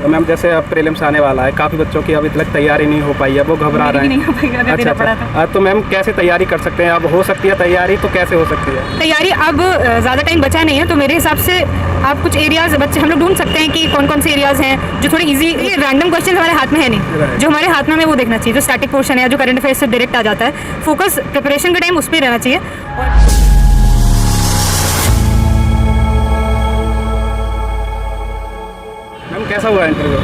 तो मैम जैसे अब प्रीलिम्स आने वाला है, काफ़ी बच्चों की अभी तक तैयारी नहीं हो पाई है, वो घबरा रहे हैं। नहीं हो पाएगा, अच्छा। तो मैम कैसे तैयारी कर सकते हैं? अब हो सकती है तैयारी, तो कैसे हो सकती है तैयारी? अब ज़्यादा टाइम बचा नहीं है, तो मेरे हिसाब से आप कुछ एरियाज़ बच्चे हम लोग ढूंढ सकते हैं कि कौन कौन से एरियाज़ हैं जो थोड़ी इजी। ये रैंडम क्वेश्चन हमारे हाथ में है नहीं, जो हमारे हाथ में है वो देखना चाहिए। जो स्टैटिक पोर्शन है, जो करंट अफेयर्स से डायरेक्ट आ जाता है, फोकस प्रिपरेशन के टाइम उस पर रहना चाहिए। और मैम कैसा हुआ इंटरव्यू?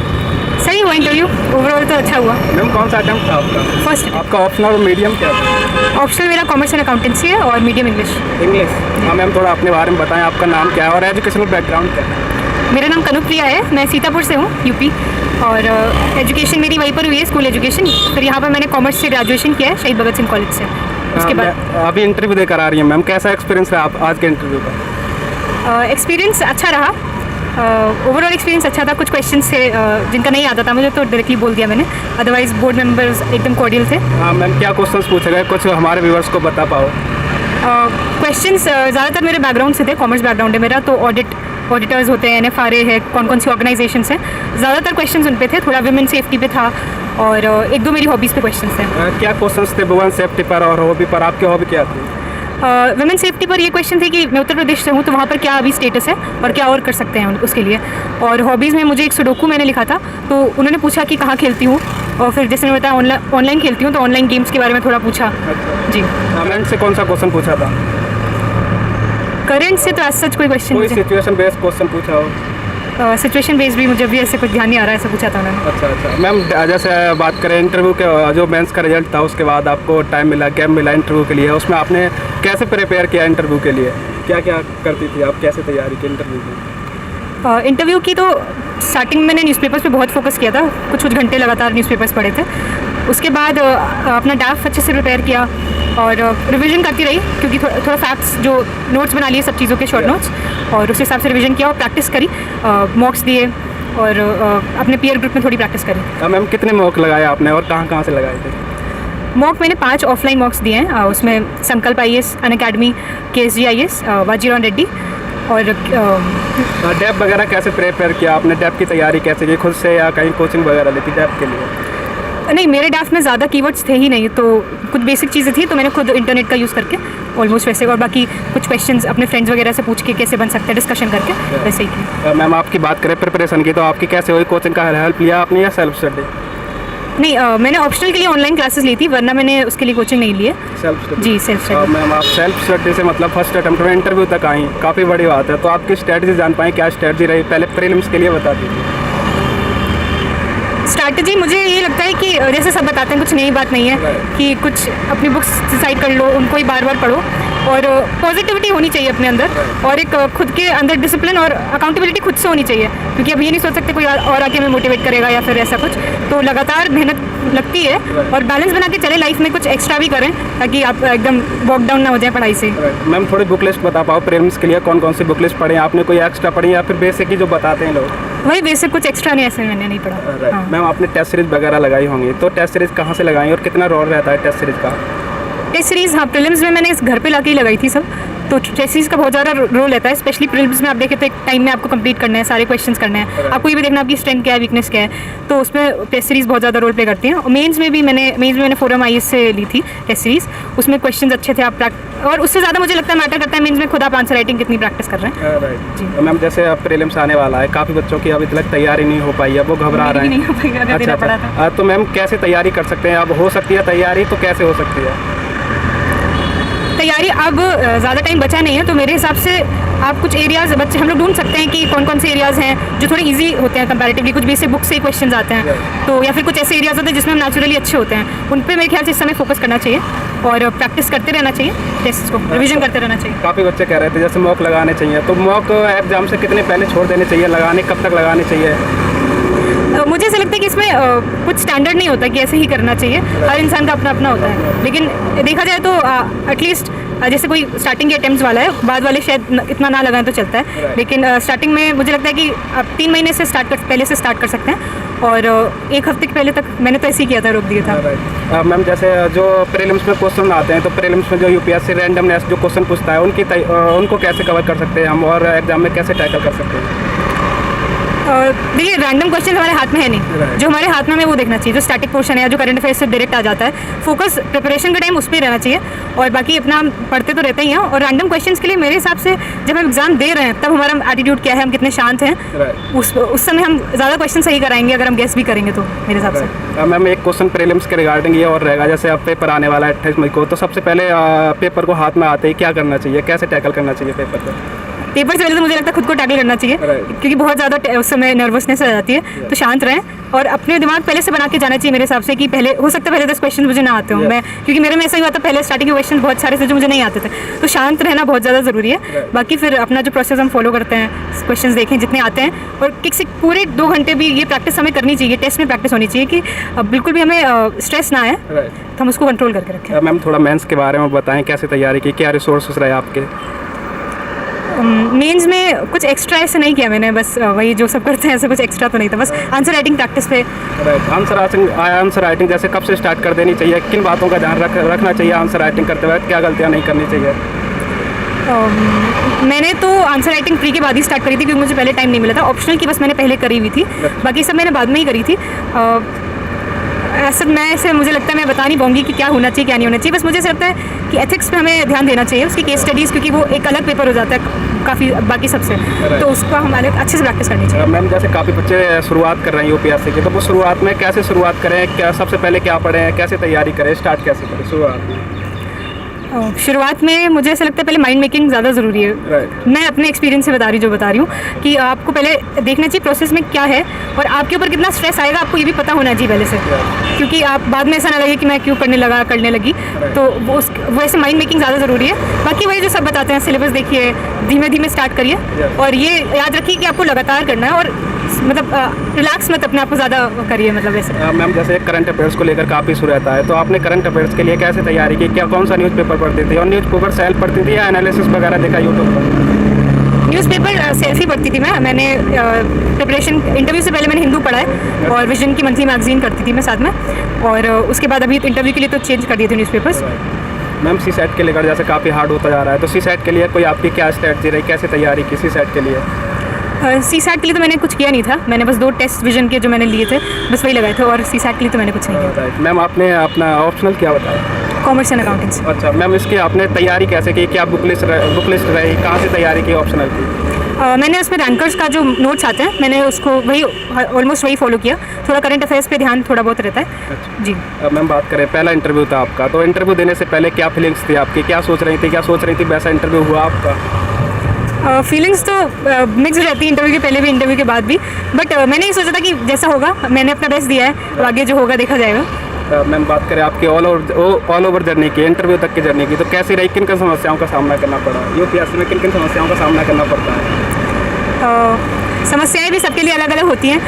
सही हुआ इंटरव्यू, ओवरऑल तो अच्छा हुआ। मैम कौन सा अटेम्प्ट था आपका? फर्स्ट। आपका ऑप्शनल और मीडियम क्या था? ऑप्शनल मेरा कॉमर्स एंड अकाउंटेंसी है और मीडियम इंग्लिश। इंग्लिश। हाँ मैम, थोड़ा अपने बारे में बताएं, आपका नाम क्या है और एजुकेशनल बैकग्राउंड क्या है? मेरा नाम कनुप्रिया है, मैं सीतापुर से हूँ, यूपी। और एजुकेशन मेरी वहीं पर हुई है, स्कूल एजुकेशन। फिर यहाँ पर मैंने कॉमर्स से ग्रेजुएशन किया है शहीद भगत सिंह कॉलेज से। उसके बाद अभी इंटरव्यू देकर आ रही है मैम, कैसा एक्सपीरियंस रहा आप आज के इंटरव्यू का? एक्सपीरियंस अच्छा रहा, ओवरऑल एक्सपीरियंस अच्छा था। कुछ क्वेश्चंस थे जिनका नहीं आता था मुझे, तो डायरेक्टली बोल दिया मैंने। अदरवाइज बोर्ड मेंबर्स एकदम कॉर्डियल थे। हाँ मैम, क्या क्वेश्चंस पूछे गए, कुछ हमारे व्यूअर्स को बता पाओ? क्वेश्चंस ज़्यादातर मेरे बैकग्राउंड से थे, कॉमर्स बैकग्राउंड है मेरा, तो ऑडिटर्स होते हैं, NFRA है, कौन कौन सी ऑर्गेनाइजेशंस हैं, ज़्यादातर क्वेश्चंस उन पे थे। थोड़ा वुमेन सेफ्टी पे था और एक दो मेरी हॉबीज़ पे क्वेश्चंस हैं। क्या क्वेश्चंस थे वुमेन सेफ्टी पर और हॉबी पर? आपकी हॉबी क्या थी? वुमेन सेफ्टी पर ये क्वेश्चन थे कि मैं उत्तर प्रदेश से हूँ, तो वहाँ पर क्या अभी स्टेटस है और क्या और कर सकते हैं उसके लिए। और हॉबीज़ में मुझे एक सुडोकू मैंने लिखा था, तो उन्होंने पूछा कि कहाँ खेलती हूँ, और फिर जैसे मैंने बताया ऑनलाइन खेलती हूँ, तो ऑनलाइन गेम्स के बारे में थोड़ा पूछा। जी। कमेंट से कौन सा क्वेश्चन पूछा था? करंट से तो ऐसा कोई क्वेश्चन, कोई सिचुएशन बेस्ड क्वेश्चन पूछा हो? सिचुएशन बेस्ड भी मुझे अभी ऐसे कुछ ध्यान नहीं आ रहा है, ऐसा पूछा था उन्होंने। अच्छा। मैम जैसे बात करें इंटरव्यू के, जो मेंस का रिजल्ट था उसके बाद आपको टाइम मिला, गैप मिला इंटरव्यू के लिए, उसमें आपने कैसे प्रिपेयर किया इंटरव्यू के लिए? क्या क्या करती थी आप, कैसे तैयारी की इंटरव्यू की? इंटरव्यू की तो स्टार्टिंग मैंने न्यूज़पेपर्स पे बहुत फोकस किया था, कुछ घंटे लगातार न्यूज़पेपर्स पढ़े थे। उसके बाद अपना ड्राफ्ट अच्छे से प्रिपेयर किया और रिवीजन करती रही, क्योंकि थोड़ा फैक्ट्स जो नोट्स बना लिए सब चीज़ों के, शॉर्ट नोट्स, और उस हिसाब से रिवीजन किया और प्रैक्टिस करी, मॉक्स दिए और अपने पीयर ग्रुप में थोड़ी प्रैक्टिस करी। मैम कितने मॉक लगाए आपने और कहाँ से लगाए थे? मॉक मैंने 5 ऑफलाइन मॉक्स दिए हैं, उसमें संकल्प IAS, Unacademy, KSG IAS, Bajirao Reddy. और डेप वगैरह कैसे प्रिपेयर किया आपने? डेप की तैयारी कैसे की, खुद से या कहीं कोचिंग वगैरह लेती डेप के लिए? नहीं, मेरे ड्राफ्ट में ज़्यादा कीवर्ड्स थे ही नहीं, तो कुछ बेसिक चीज़ें थी, तो मैंने खुद इंटरनेट का यूज़ करके ऑलमोस्ट वैसे, और बाकी कुछ क्वेश्चंस अपने फ्रेंड्स वगैरह से पूछ के कैसे बन सकते हैं डिस्कशन करके, वैसे ही की। मैम आपकी बात करें प्रिपरेशन की, तो आपकी कैसे हुई? कोचिंग का हेल्प लिया आपने या सेल्फ स्टडी? नहीं, मैंने ऑप्शनल के लिए ऑनलाइन क्लासेस ली थी, वरना मैंने उसके लिए कोचिंग नहीं ली है। Self study? जी, सेल्फ स्टडी। मैम आप सेल्फ स्टडी से मतलब फर्स्ट अटेम्प्ट में इंटरव्यू तक आई, काफ़ी बड़ी बात है। तो आपकी स्ट्रैटेजी जान पाएँ, क्या स्ट्रैटेजी रही? पहले प्रीलिम्स के लिए बता दीजिए। स्ट्रैटेजी मुझे ये लगता है कि जैसे सब बताते हैं, कुछ नई बात नहीं है कि कुछ अपनी बुक्स डिसाइड कर लो, उनको ही बार बार पढ़ो, और पॉजिटिविटी होनी चाहिए अपने अंदर, और एक खुद के अंदर डिसिप्लिन और अकाउंटेबिलिटी खुद से होनी चाहिए, क्योंकि अब ये नहीं सोच सकते कोई और आके हमें मोटिवेट करेगा या फिर ऐसा कुछ। तो लगातार मेहनत लगती है और बैलेंस बना के चले, लाइफ में कुछ एक्स्ट्रा भी करें ताकि आप एकदम वॉक डाउन ना हो जाए पढ़ाई से। मैम थोड़ी बुक लिस्ट बता पाओ प्रीलिम्स के लिए, कौन कौन सी बुक लिस्ट पढ़ी आपने? कोई एक्स्ट्रा पढ़ी या फिर बेसिक ही जो बताते हैं लोग? वही बेसिक, कुछ एक्स्ट्रा नहीं, ऐसे मैंने नहीं पढ़ा। मैम आपने टेस्ट सीरीज वगैरह लगाई होंगी, तो टेस्ट सीरीज कहाँ से लगाई और कितना रोल रहता है टेस्ट सीरीज का? टेस्ट सीरीज़, हाँ, प्रीलिम्स में मैंने इस घर पे लाके ही लगाई थी सब, तो टेस्ट सीरीज़ का बहुत ज़्यादा रोल रहता है। स्पेशली प्रीलिम्स में आप देखें तो एक टाइम में आपको कंप्लीट करना है, सारे क्वेश्चंस करने हैं, आपको ये भी देखना आपकी स्ट्रेंथ क्या है, वीकनेस क्या है, तो उसमें टेस्ट सीरीज़ बहुत ज़्यादा रोल प्ले करती हैं। और मेंस में मैंने फोरम IAS से ली थी टेस्ट सीरीज़, उसमें क्वेश्चंस अच्छे थे, आप और उससे ज़्यादा मुझे लगता है मैटर करता है मेंस में खुद आप आंसर राइटिंग कितनी प्रैक्टिस कर रहे हैं। राइट जी। मैम जैसे अब प्रीलिम्स आने वाला है, काफ़ी बच्चों की अभी तक तैयारी नहीं हो पाई है, वो घबरा रहे हैं। नहीं हो पाएगा, देना पड़ा था। तो मैम कैसे तैयारी कर सकते हैं? अब हो सकती है तैयारी, तो कैसे हो सकती है तैयारी? अब ज़्यादा टाइम बचा नहीं है, तो मेरे हिसाब से आप कुछ एरियाज़ बच्चे हम लोग ढूंढ सकते हैं कि कौन कौन से एरियाज़ हैं जो थोड़े इजी होते हैं कंपैरेटिवली, कुछ बेसिक बुक से क्वेश्चंस आते हैं, तो या फिर कुछ ऐसे एरियाज़ होते हैं जिसमें हम नेचुरली अच्छे होते हैं, उन पे मेरे ख्याल से इस समय फोकस करना चाहिए और प्रैक्टिस करते रहना चाहिए, टेस्ट को रिवीजन करते रहना चाहिए। काफ़ी बच्चे कह रहे थे जैसे मॉक लगाने चाहिए, तो मॉक एग्जाम से कितने पहले छोड़ देने चाहिए लगाने, कब तक लगाने चाहिए? मुझे ऐसा लगता है कि इसमें कुछ स्टैंडर्ड नहीं होता कि ऐसे ही करना चाहिए, हर इंसान का अपना अपना होता है, लेकिन देखा जाए तो एटलीस्ट जैसे कोई स्टार्टिंग के अटेम्प्ट्स वाला है, बाद वाले शायद इतना ना लगाएं तो चलता है, लेकिन स्टार्टिंग में मुझे लगता है कि आप 3 महीने से पहले से स्टार्ट कर सकते हैं, और 1 हफ्ते के पहले तक मैंने तो ऐसे ही किया था, रोक दिया था। मैम जैसे जो प्रीलिम्स में क्वेश्चन आते हैं, तो प्रीलिम्स में जो UPSC रैंडमनेस जो क्वेश्चन पूछता है उनको कैसे कवर कर सकते हैं हम, और एग्जाम में कैसे टैकल कर सकते हैं? देखिए रैंडम क्वेश्चन हमारे हाथ में है नहीं, Right. जो हमारे हाथ में हमें वो देखना चाहिए, जो स्टैटिक पोर्शन है या जो करंट अफेयर्स से डायरेक्ट आ जाता है। फोकस प्रिपरेशन का टाइम उस पर रहना चाहिए, और बाकी अपना हम पढ़ते तो रहते ही हैं। और रैंडम क्वेश्चंस के लिए मेरे हिसाब से जब हम एग्जाम दे रहे हैं तब हमारा एटीट्यूड क्या है, हम कितने शांत हैं, Right. उस समय हम ज़्यादा क्वेश्चन सही कराएंगे अगर हम गेस भी करेंगे तो, मेरे हिसाब से। मैम एक क्वेश्चन प्रीलिम्स के रिगार्डिंग ये और रहेगा, जैसे अब पेपर आने वाला है 28 मई को, तो सबसे पहले पेपर को हाथ में आते ही क्या करना चाहिए, कैसे टैकल करना चाहिए पेपर को? पेपर से पहले तो मुझे लगता है खुद को टैकल करना चाहिए, Right. क्योंकि बहुत ज़्यादा उस समय नर्वसनेस आ जाती है। तो शांत रहें और अपने दिमाग पहले से बना के जाना चाहिए मेरे हिसाब से, कि पहले हो सकता है पहले 10 क्वेश्चन मुझे ना आते हों, मैं क्योंकि मेरे में ऐसा ही हुआ था, पहले स्टार्टिंग के क्वेश्चन बहुत सारे थे जो मुझे नहीं आते थे। तो शांत रहना बहुत ज़्यादा ज़रूरी है। Right. बाकी फिर अपना जो प्रोसेस हम फॉलो करते हैं, क्वेश्चन देखें जितने आते हैं, और किसी पूरे 2 घंटे भी ये प्रैक्टिस हमें करनी चाहिए, टेस्ट में प्रैक्टिस होनी चाहिए कि बिल्कुल भी हमें स्ट्रेस ना आए, तो हम उसको कंट्रोल करके रखें। मैम थोड़ा मेंस के बारे में बताएं, कैसे तैयारी की, क्या रिसोर्सेज रहे आपके? मेंस में कुछ एक्स्ट्रा ऐसे नहीं किया मैंने, बस वही जो सब करते हैं ऐसे कुछ एक्स्ट्रा तो नहीं था, बस आंसर राइटिंग प्रैक्टिस पे। राइट, आंसर राइटिंग जैसे कब से स्टार्ट कर देनी चाहिए, किन बातों का ध्यान रखना चाहिए आंसर राइटिंग करते वक्त, क्या गलतियाँ नहीं करनी चाहिए? मैंने तो आंसर राइटिंग प्री के बाद ही स्टार्ट करी थी, क्योंकि मुझे पहले टाइम नहीं मिला था। ऑप्शनल की बस मैंने पहले करी हुई थी, बाकी सब मैंने बाद में ही करी थी। ऐसा मुझे लगता है मैं बता नहीं पाऊंगी कि क्या होना चाहिए क्या नहीं होना चाहिए, बस मुझे ऐसा लगता है कि एथिक्स पे हमें ध्यान देना चाहिए, उसकी केस स्टडीज़, क्योंकि वो एक अलग पेपर हो जाता है काफ़ी बाकी सबसे, तो उसको हमारे अच्छे से प्रैक्टिस करनी चाहिए। मैम जैसे काफ़ी बच्चे शुरुआत कर रहे हैं यूपीएससी की, तो वो शुरुआत में कैसे शुरुआत करें, क्या सबसे पहले क्या पढ़ें, कैसे तैयारी करें, स्टार्ट कैसे करें शुरुआत में? शुरुआत में मुझे ऐसा लगता है पहले माइंड मेकिंग ज़्यादा ज़रूरी है। Right. मैं अपने एक्सपीरियंस से बता रही हूँ कि आपको पहले देखना चाहिए प्रोसेस में क्या है, और आपके ऊपर कितना स्ट्रेस आएगा आपको ये भी पता होना चाहिए पहले से, क्योंकि आप बाद में ऐसा ना लगे कि मैं क्यों करने लगी। तो वो ऐसे माइंड मेकिंग ज़्यादा ज़रूरी है। बाकी वही जो सब बताते हैं, सिलेबस देखिए, धीमे धीमे स्टार्ट करिए, और ये याद रखिए कि आपको लगातार करना है, और मतलब रिलैक्स मत अपने आप को ज़्यादा करिए, मतलब वैसे। मैम जैसे करंट अफेयर्स को लेकर काफ़ी इशू रहता है, तो आपने करंट अफेयर्स के लिए कैसे तैयारी की, क्या कौन सा न्यूज़पेपर पढ़ती थी, और न्यूज़पेपर सेल्फ पढ़ती थी या एनालिसिस वगैरह देखा यूट्यूब पर? न्यूज़पेपर सेल्फ ही पढ़ती थी मैंने प्रिपरेशन इंटरव्यू से पहले मैंने हिंदू पढ़ा है, और विजन की मंथली मैगजीन करती थी मैं साथ में, और उसके बाद अभी इंटरव्यू के लिए तो चेंज कर दिए थे न्यूज़पेपर्स। मैम सी सेट के लेकर जैसे काफ़ी हार्ड होता जा रहा है, तो सी सेट के लिए कोई आपकी क्या स्ट्रेटजी रही, कैसे तैयारी की सी सेट के लिए? सी सैट के लिए तो मैंने कुछ किया नहीं था, मैंने बस 2 टेस्ट विजन के जो मैंने लिए थे बस वही लगाए थे, और सी सैट के लिए तो मैंने कुछ नहीं किया। राइट मैम, आपने अपना ऑप्शनल क्या बताया? Commerce and accounting. अच्छा मैम, इसकी आपने तैयारी कैसे की, क्या बुक लिस्ट रही, कहाँ से तैयारी की ऑप्शनल की? मैंने उसमें रैंकर्स का जो नोट्स आते हैं मैंने उसको वही ऑलमोस्ट वही फॉलो किया, थोड़ा करंट अफेयर्स पे ध्यान थोड़ा बहुत रहता है। अच्छा। जी। अब मैम बात करें, पहला इंटरव्यू था आपका, तो इंटरव्यू देने से पहले क्या फीलिंग्स थी आपकी, क्या सोच रही थी वैसा इंटरव्यू हुआ आपका? फीलिंग्स तो मिक्स रहती है इंटरव्यू के पहले भी इंटरव्यू के बाद भी, बट मैंने ये सोचा था कि जैसा होगा मैंने अपना बेस्ट दिया है, तो आगे जो होगा देखा जाएगा। मैम बात करें आपकी ऑल ओवर जर्नी की, इंटरव्यू तक की जर्नी की, तो कैसी रही, किन किन समस्याओं का सामना करना पड़ा यूपीएससी में, किन किन समस्याओं का सामना करना पड़ता है? समस्याएं भी सबके लिए अलग अलग होती हैं,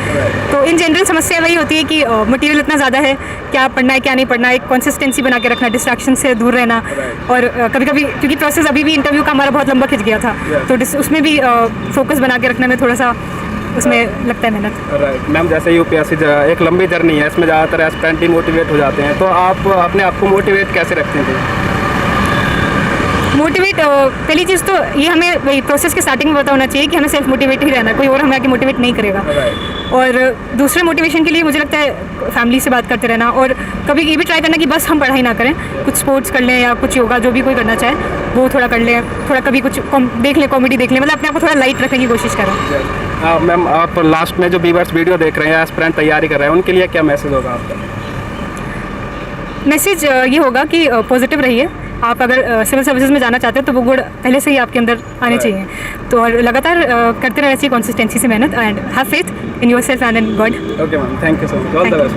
तो इन जनरल समस्या वही होती है कि मटेरियल इतना ज़्यादा है, क्या पढ़ना है क्या नहीं पढ़ना है, एक कंसिस्टेंसी बना के रखना, डिस्ट्रैक्शन से दूर रहना, और कभी कभी क्योंकि प्रोसेस अभी भी इंटरव्यू का हमारा बहुत लंबा खिंच गया था, तो उसमें भी फोकस बना के रखने में थोड़ा सा उसमें लगता है मेहनत। राइट मैम, जैसे यूपीएससी एक लंबी जर्नी है, इसमें ज़्यादातर एस्पिरेंट डिमोटिवेट हो जाते हैं, तो आप अपने आप को मोटिवेट कैसे रखते थे? मोटिवेट पहली चीज़ तो ये हमें वही प्रोसेस के स्टार्टिंग में पता होना चाहिए कि हमें सेल्फ मोटिवेट ही रहना है, कोई और हमें आके मोटिवेट नहीं करेगा। और दूसरे मोटिवेशन के लिए मुझे लगता है फैमिली से बात करते रहना, और कभी ये भी ट्राई करना कि बस हम पढ़ाई ना करें, कुछ स्पोर्ट्स कर लें या कुछ योगा, जो भी कोई करना चाहे वो थोड़ा कर लें, थोड़ा कभी कुछ देख लें, कॉमेडी देख लें, मतलब अपने आप को थोड़ा लाइट रखने की कोशिश करें। मैम आप लास्ट में जो व्यूअर्स वीडियो देख रहे हैं, एस्पिरेंट तैयारी कर रहे हैं, उनके लिए क्या मैसेज होगा आपका? मैसेज ये होगा कि पॉजिटिव रहिए, आप अगर सिविल सर्विसेज में जाना चाहते हैं तो वो गुण पहले से ही आपके अंदर आने चाहिए, तो और लगातार करते रहना चाहिए कंसिस्टेंसी से मेहनत, and have faith in yourself and in God. Okay ma'am, thank you so much, all the best.